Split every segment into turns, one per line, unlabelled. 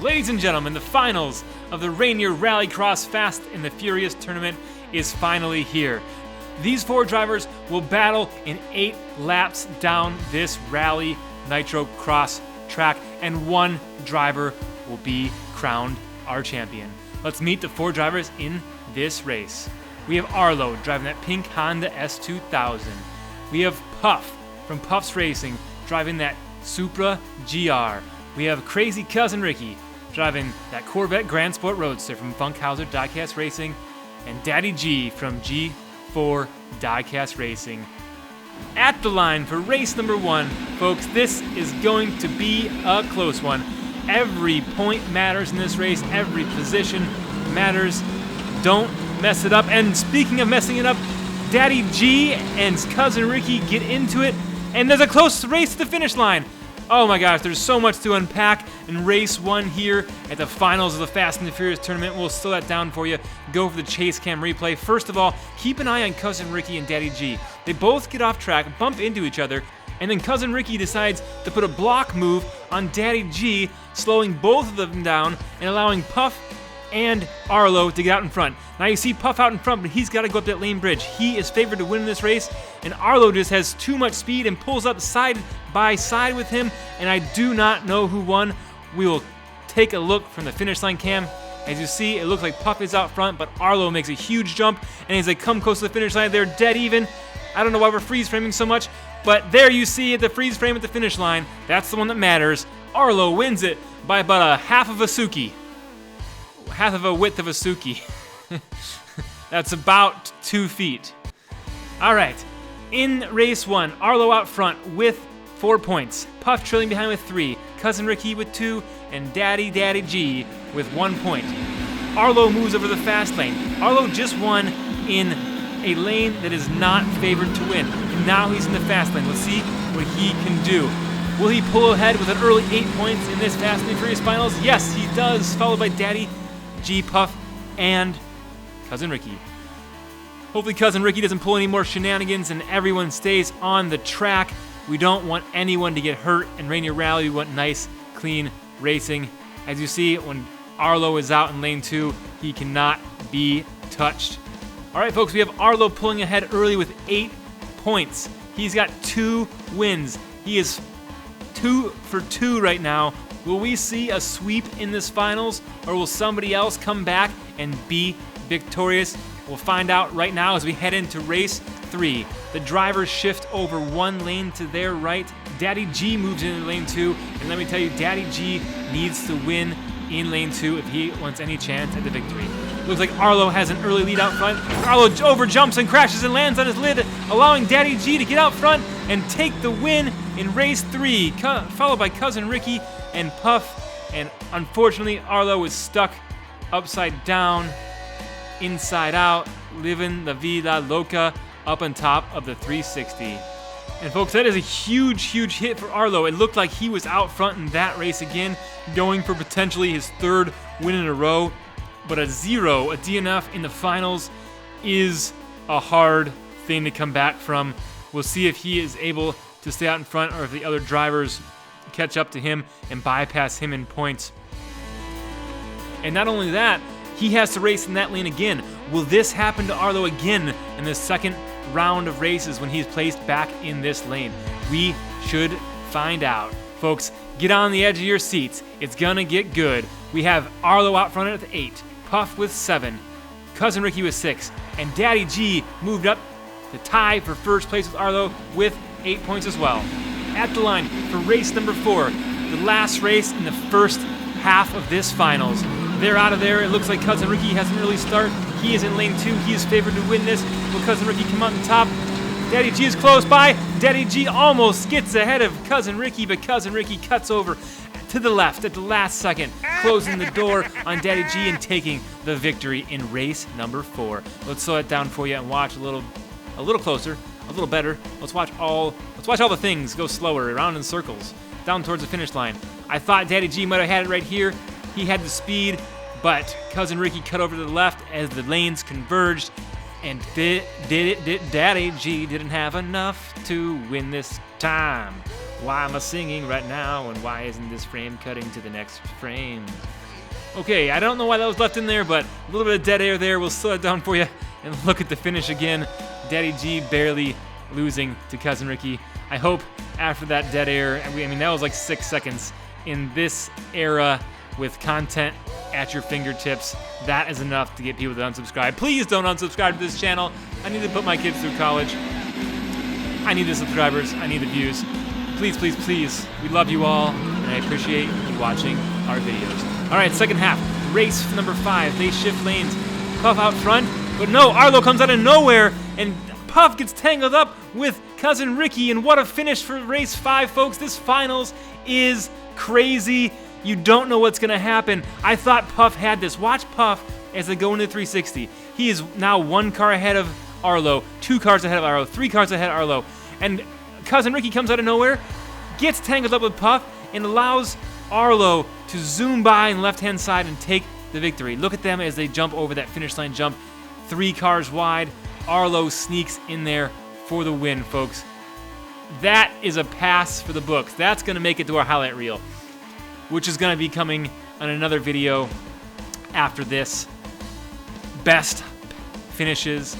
Ladies and gentlemen, the finals of the Rainier Rallycross Fast and the Furious tournament is finally here. These 4 drivers will battle in 8 laps down this Rally Nitro Cross track, and 1 driver will be crowned our champion. Let's meet the 4 drivers in this race. We have Arlo driving that pink Honda S2000. We have Puff from Puff's Racing driving that Supra GR. We have Crazy Cousin Ricky driving that Corvette Grand Sport Roadster from Funkhauser Diecast Racing, and Daddy G from G4 Diecast Racing. At the line for race number 1, folks, this is going to be a close one. Every point matters in this race. Every position matters. Don't mess it up. And speaking of messing it up, Daddy G and Cousin Ricky get into it, and there's a close race to the finish line. Oh my gosh, there's so much to unpack in race 1 here at the finals of the Fast and the Furious tournament. We'll slow that down for you. Go for the chase cam replay. First of all, keep an eye on Cousin Ricky and Daddy G. They both get off track, bump into each other, and then Cousin Ricky decides to put a block move on Daddy G, slowing both of them down and allowing Puff and Arlo to get out in front. Now you see Puff out in front, but he's got to go up that lane bridge. He is favored to win this race, and Arlo just has too much speed and pulls up side by side with him, and I do not know who won. We will take a look from the finish line cam. As you see, it looks like Puff is out front, but Arlo makes a huge jump, and as they come close to the finish line, they're dead even. I don't know why we're freeze framing so much, but there you see it, the freeze frame at the finish line. That's the one that matters. Arlo wins it by about a half of a Suki. Half of a width of a Suki. That's about 2 feet. All right, in race 1, Arlo out front with 4 points. Puff trailing behind with 3. Cousin Ricky with 2, and Daddy G with 1 point. Arlo moves over the fast lane. Arlo just won in a lane that is not favored to win, and now he's in the fast lane. Let's see what he can do. Will he pull ahead with an early 8 points in this Fast and Furious finals? Yes, he does, followed by Daddy G, Puff, and Cousin Ricky. Hopefully Cousin Ricky doesn't pull any more shenanigans and everyone stays on the track. We don't want anyone to get hurt in Rainier Rally. We want nice, clean racing. As you see, when Arlo is out in lane 2, he cannot be touched. All right, folks, we have Arlo pulling ahead early with 8 points. He's got 2 wins. He is 2 for 2 right now. Will we see a sweep in this finals, or will somebody else come back and be victorious? We'll find out right now as we head into race 3. The drivers shift over 1 lane to their right. Daddy G moves into lane 2, and let me tell you, Daddy G needs to win in lane 2 if he wants any chance at the victory. Looks like Arlo has an early lead out front. Arlo overjumps and crashes and lands on his lid, allowing Daddy G to get out front and take the win in race 3, followed by Cousin Ricky and Puff, and unfortunately Arlo is stuck upside down, inside out, living la vida loca up on top of the 360. And folks, that is a huge hit for Arlo. It looked like he was out front in that race again, going for potentially his 3rd win in a row, but a 0, a DNF in the finals, is a hard thing to come back from. We'll see if he is able to stay out in front or if the other drivers catch up to him and bypass him in points. And not only that, he has to race in that lane again. Will this happen to Arlo again in the second round of races when he's placed back in this lane? We should find out. Folks, get on the edge of your seats. It's gonna get good. We have Arlo out front at 8, Puff with 7, Cousin Ricky with 6, and Daddy G moved up to tie for first place with Arlo with 8 points as well. At the line for race number 4, the last race in the first half of this finals. They're out of there. It looks like Cousin Ricky has an early start. He is in lane 2. He is favored to win this. Will Cousin Ricky come out on top? Daddy G is close by. Daddy G almost gets ahead of Cousin Ricky, but Cousin Ricky cuts over to the left at the last second, closing the door on Daddy G and taking the victory in race number 4. Let's slow it down for you and watch a little closer, a little better. Let's watch all the things go slower, around in circles, down towards the finish line. I thought Daddy G might have had it right here. He had the speed, but Cousin Ricky cut over to the left as the lanes converged, and Daddy G didn't have enough to win this time. Why am I singing right now, and why isn't this frame cutting to the next frame? Okay, I don't know why that was left in there, but a little bit of dead air there. We'll slow it down for you and look at the finish again. Daddy G barely losing to Cousin Ricky. I hope after that dead air, I mean, that was like 6 seconds. In this era with content at your fingertips, that is enough to get people to unsubscribe. Please don't unsubscribe to this channel. I need to put my kids through college. I need the subscribers. I need the views. Please, please, please. We love you all, and I appreciate you watching our videos. All right, second half. Race number 5. They shift lanes. Puff out front, but no, Arlo comes out of nowhere, and Puff gets tangled up with Cousin Ricky, and what a finish for race 5, folks. This finals is crazy. You don't know what's going to happen. I thought Puff had this. Watch Puff as they go into 360. He is now 1 car ahead of Arlo, 2 cars ahead of Arlo, 3 cars ahead of Arlo, and Cousin Ricky comes out of nowhere, gets tangled up with Puff, and allows Arlo to zoom by on the left-hand side and take the victory. Look at them as they jump over that finish line jump. 3 cars wide. Arlo sneaks in there for the win, folks. That is a pass for the books. That's going to make it to our highlight reel, which is going to be coming on another video after this. Best finishes,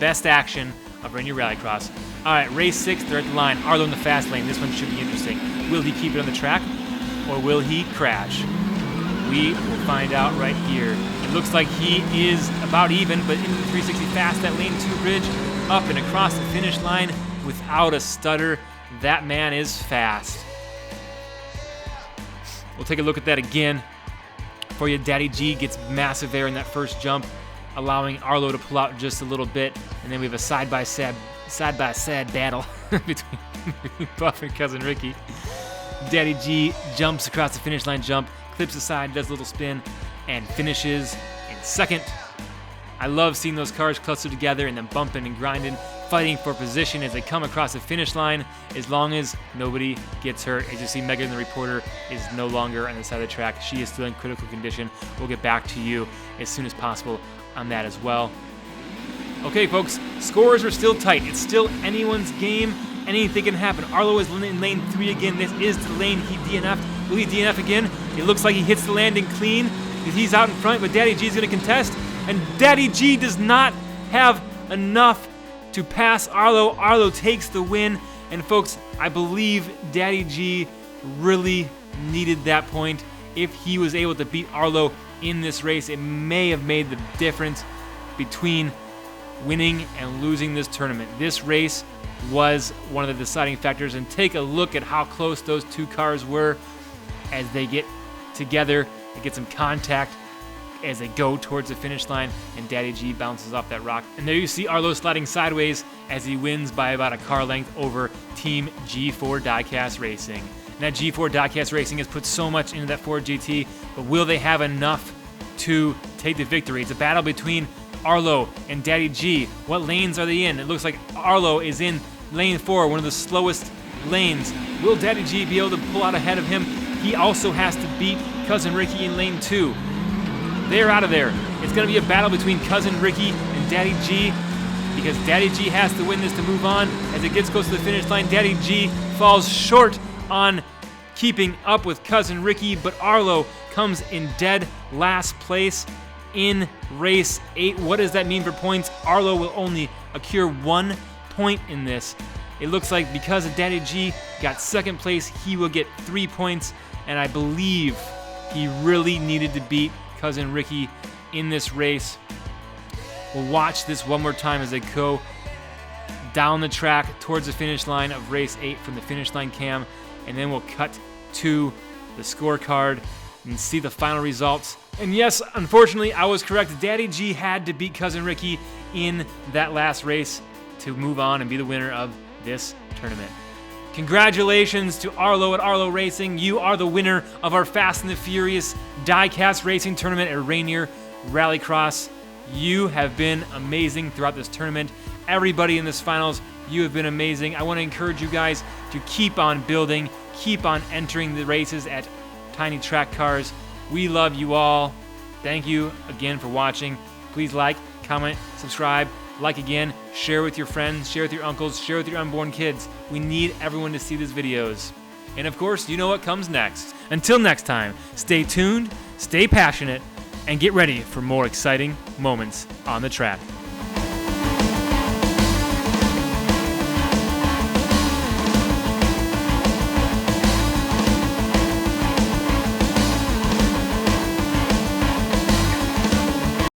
best action of Rainier Rallycross. All right, race 6, they're at the line. Arlo in the fast lane. This one should be interesting. Will he keep it on the track, or will he crash? We will find out right here. It looks like he is about even, but into the 360 fast, that lane 2 bridge, up and across the finish line without a stutter. That man is fast. We'll take a look at that again for you. Daddy G gets massive air in that first jump, allowing Arlo to pull out just a little bit, and then we have a side-by-side battle between Puff and Cousin Ricky. Daddy G jumps across the finish line jump, clips aside, does a little spin, and finishes in second. I love seeing those cars clustered together and then bumping and grinding, fighting for position as they come across the finish line, as long as nobody gets hurt. As you see, Megan the reporter is no longer on the side of the track. She is still in critical condition. We'll get back to you as soon as possible on that as well. Okay, folks, scores are still tight. It's still anyone's game. Anything can happen. Arlo is in lane 3 again. This is the lane he DNF'd. Will he DNF again? It looks like he hits the landing clean. He's out in front, but Daddy G is going to contest. And Daddy G does not have enough to pass Arlo. Arlo takes the win. And folks, I believe Daddy G really needed that point. If he was able to beat Arlo in this race, it may have made the difference between winning and losing this tournament. This race was one of the deciding factors, and take a look at how close those 2 cars were as they get together and get some contact as they go towards the finish line, and Daddy G bounces off that rock. And there you see Arlo sliding sideways as he wins by about a car length over Team G4 Diecast Racing. And that G4 Diecast Racing has put so much into that Ford GT, but will they have enough to take the victory? It's a battle between Arlo and Daddy G. What lanes are they in? It looks like Arlo is in lane 4, one of the slowest lanes. Will Daddy G be able to pull out ahead of him? He also has to beat Cousin Ricky in lane 2. They're out of there. It's going to be a battle between Cousin Ricky and Daddy G, because Daddy G has to win this to move on. As it gets close to the finish line, Daddy G falls short on keeping up with Cousin Ricky, but Arlo comes in dead last place in race 8. What does that mean for points? Arlo will only accrue 1 point in this. It looks like because of Daddy G got second place, he will get 3 points, and I believe he really needed to beat Cousin Ricky in this race. We'll watch this one more time as they go down the track towards the finish line of race 8 from the finish line cam, and then we'll cut to the scorecard and see the final results. And yes, unfortunately, I was correct. Daddy G had to beat Cousin Ricky in that last race to move on and be the winner of this tournament. Congratulations to Arlo at Arlo Racing. You are the winner of our Fast and the Furious Diecast Racing Tournament at Rainier Rallycross. You have been amazing throughout this tournament. Everybody in this finals, you have been amazing. I want to encourage you guys to keep on building, keep on entering the races at Tiny Track Cars. We love you all. Thank you again for watching. Please like, comment, subscribe, like again, share with your friends, share with your uncles, share with your unborn kids. We need everyone to see these videos. And of course, you know what comes next. Until next time, stay tuned, stay passionate, and get ready for more exciting moments on the track.